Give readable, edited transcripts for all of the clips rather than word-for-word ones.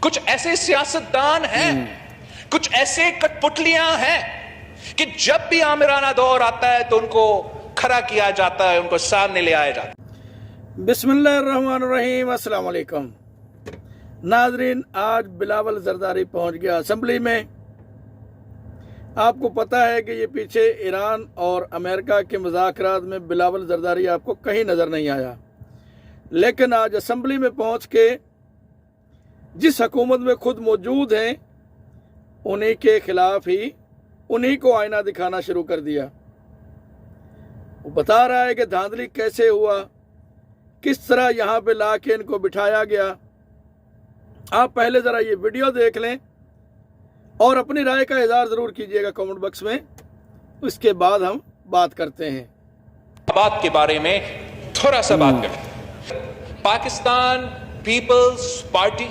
کچھ ایسے سیاستدان ہیں، کچھ ایسے کٹپٹلیاں ہیں کہ جب بھی آمرانہ دور آتا ہے تو ان کو کھڑا کیا جاتا ہے، ان کو سامنے لے آیا جاتا ہے۔ بسم اللہ الرحمن الرحیم۔ السلام علیکم ناظرین، آج بلاول زرداری پہنچ گیا اسمبلی میں۔ آپ کو پتہ ہے کہ یہ پیچھے ایران اور امریکہ کے مذاکرات میں بلاول زرداری آپ کو کہیں نظر نہیں آیا، لیکن آج اسمبلی میں پہنچ کے جس حکومت میں خود موجود ہیں انہی کے خلاف ہی انہی کو آئینہ دکھانا شروع کر دیا۔ وہ بتا رہا ہے کہ دھاندلی کیسے ہوا، کس طرح یہاں پہ لا کے ان کو بٹھایا گیا۔ آپ پہلے ذرا یہ ویڈیو دیکھ لیں اور اپنی رائے کا اظہار ضرور کیجئے گا کامنٹ باکس میں، اس کے بعد ہم بات کرتے ہیں۔ بات کے بارے میں تھوڑا سا بات کرتے ہیں۔ پاکستان پیپلز پارٹی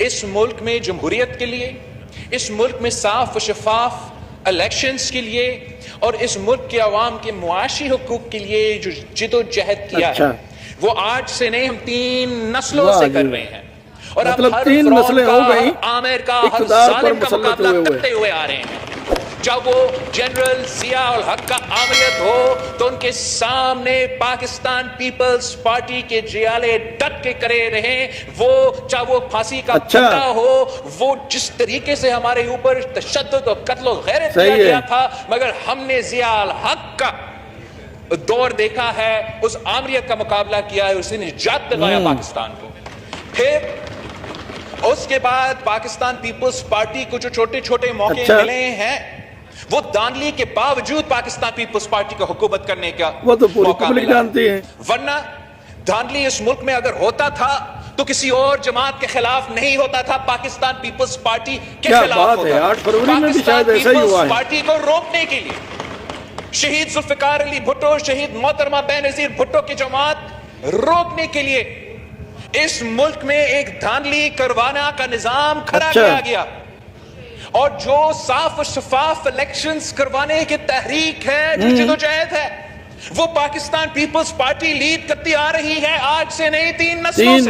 اس ملک میں جمہوریت کے لیے، اس ملک میں صاف و شفاف الیکشنز کے لیے اور اس ملک کے عوام کے معاشی حقوق کے لیے جو جد و جہد کیا ہے، وہ آج سے نہیں، ہم 3 نسلوں سے کر رہے ہیں، اور مطلب ہر 3 نسلیں ہو گئی عامر کا ہر اقتدار پر ظالم کا مسلط مقابلہ ہوئے کرتے ہوئے آ رہے ہیں۔ جب وہ جنرل ضیاء الحق کا آمریت ہو تو ان کے سامنے پاکستان پیپلز پارٹی کے جیالے ڈٹ کے کرے رہے، وہ چاہے وہ پھانسی کا پھندا ہو، وہ جس طریقے سے ہمارے اوپر تشدد اور قتل و غیرت کیا گیا تھا، مگر ہم نے ضیاء الحق کا دور دیکھا ہے، اس آمریت کا مقابلہ کیا ہے، اس نے نجات دلایا پاکستان کو۔ پھر اس کے بعد پاکستان پیپلز پارٹی کو جو چھوٹے چھوٹے موقع ملے ہیں، وہ دانلی کے باوجود پاکستان پیپلز پارٹی کو حکومت کرنے کا وہ تو پوری موقع پبلک ملا، جانتی ہے۔ ورنہ دانلی اس ملک میں اگر ہوتا تھا تو کسی اور جماعت کے خلاف نہیں ہوتا تھا، پاکستان پیپلز پارٹی کے خلاف ہوتا تھا۔ 8 فروری میں بھی پاکستان شاید ایسا ہی ہوا پیپلز ہے۔ پارٹی کو روکنے کے لیے شہید ذوالفقار علی بھٹو، شہید محترمہ بینظیر بھٹو کی جماعت روکنے کے لیے اس ملک میں ایک دھاندلی کروانا کا نظام کھڑا کیا گیا، اور جو صاف و شفاف الیکشنز کروانے کی تحریک ہے، جو جد و جہد ہے، وہ پاکستان پیپلز پارٹی لیڈ کرتی آ رہی ہے، آج سے نہیں 3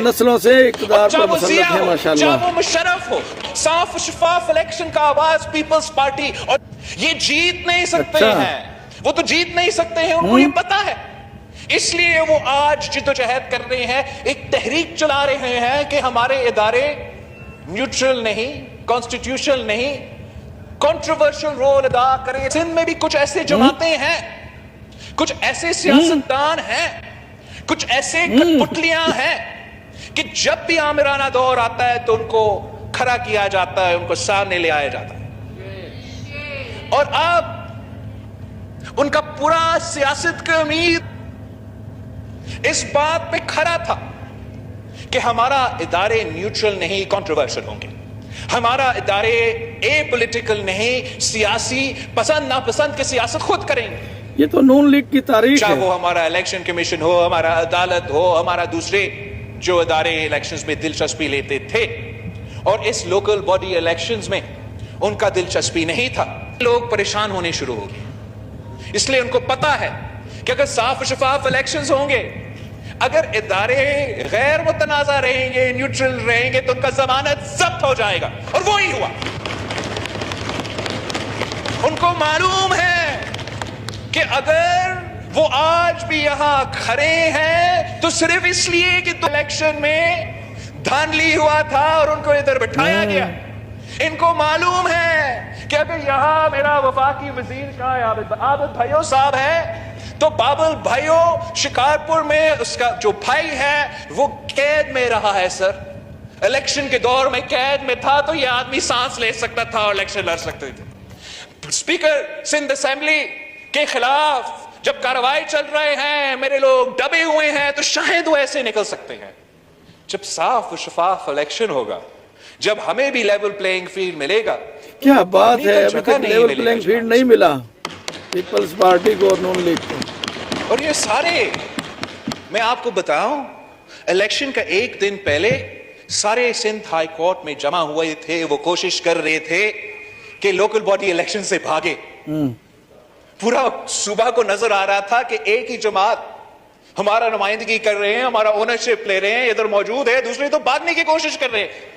نسلوں سے اقتدار پر مسلط ہے ماشاءاللہ۔ چاہے وہ مشرف ہو، صاف و شفاف الیکشن کا آواز پیپلز پارٹی، اور یہ جیت نہیں سکتے ہیں، وہ تو جیت نہیں سکتے ہیں، ان کو یہ پتا ہے، اس لیے وہ آج جد و جہد کر رہے ہیں، ایک تحریک چلا رہے ہیں کہ ہمارے ادارے نیوٹرل نہیں، کانسٹیٹیوشنل نہیں، کنٹروورشل رول ادا کریں۔ سندھ میں بھی کچھ ایسے جماعتیں ہیں، کچھ ایسے سیاستدان ہیں، کچھ ایسے کٹپٹلیاں ہیں کہ جب بھی آمرانہ دور آتا ہے تو ان کو کھڑا کیا جاتا ہے، ان کو سامنے لے آیا جاتا ہے، اور اب ان کا پورا سیاست کا امید اس بات پہ کھڑا تھا کہ ہمارا ادارے نیوٹرل نہیں، کنٹروورشل ہوں گے، ہمارا ادارے اے پولیٹیکل نہیں، سیاسی پسند ناپسند کی سیاست خود کریں گے۔ یہ تو نون لیگ کی تاریخ چاہے ہے، وہ ہمارا الیکشن کمیشن ہو، ہمارا عدالت ہو، ہمارا دوسرے جو ادارے الیکشنز میں دلچسپی لیتے تھے، اور اس لوکل باڈی الیکشنز میں ان کا دلچسپی نہیں تھا، لوگ پریشان ہونے شروع ہو گئے۔ اس لیے ان کو پتا ہے کہ اگر صاف و شفاف الیکشنز ہوں گے، اگر ادارے غیر متنازع رہیں گے، نیوٹرل رہیں گے، تو ان کا ضمانت ضبط ہو جائے گا، اور وہی ہوا۔ ان کو معلوم ہے کہ اگر وہ آج بھی یہاں کھڑے ہیں تو صرف اس لیے کہ الیکشن میں دھاندلی ہوا تھا اور ان کو ادھر بٹھایا گیا۔ ان کو معلوم ہے کہ اگر یہاں میرا وفاقی وزیر کا عابد بھائیو صاحب ہے تو بابل بھائیو شکارپور میں اس کا جو بھائی ہے وہ قید میں رہا ہے، سر الیکشن کے دور میں قید میں تھا، تو یہ آدمی سانس لے سکتا تھا اور الیکشن لڑ سکتے تھے۔ اسپیکر سندھ اسمبلی کے خلاف جب کارروائی چل رہے ہیں، میرے لوگ دبے ہوئے ہیں، تو شاید وہ ایسے نکل سکتے ہیں۔ جب صاف و شفاف الیکشن ہوگا، جب ہمیں بھی لیول پلینگ فیلڈ ملے گا۔ کیا بات ہے، ابھی تک لیول پلینگ فیلڈ نہیں ملا پیپلز پارٹی کو اور نون لیگ کو۔ اور یہ سارے میں آپ کو بتاؤں، الیکشن کا 1 دن پہلے سارے سندھ ہائی کورٹ میں جمع ہوئے تھے، وہ کوشش کر رہے تھے کہ لوکل باڈی الیکشن سے بھاگے۔ پورا صوبہ کو نظر آ رہا تھا کہ ایک ہی جماعت ہمارا نمائندگی کر رہے ہیں، ہمارا اونرشپ لے رہے ہیں، ادھر موجود ہے، دوسرے تو بھاگنے کی کوشش کر رہے ہیں۔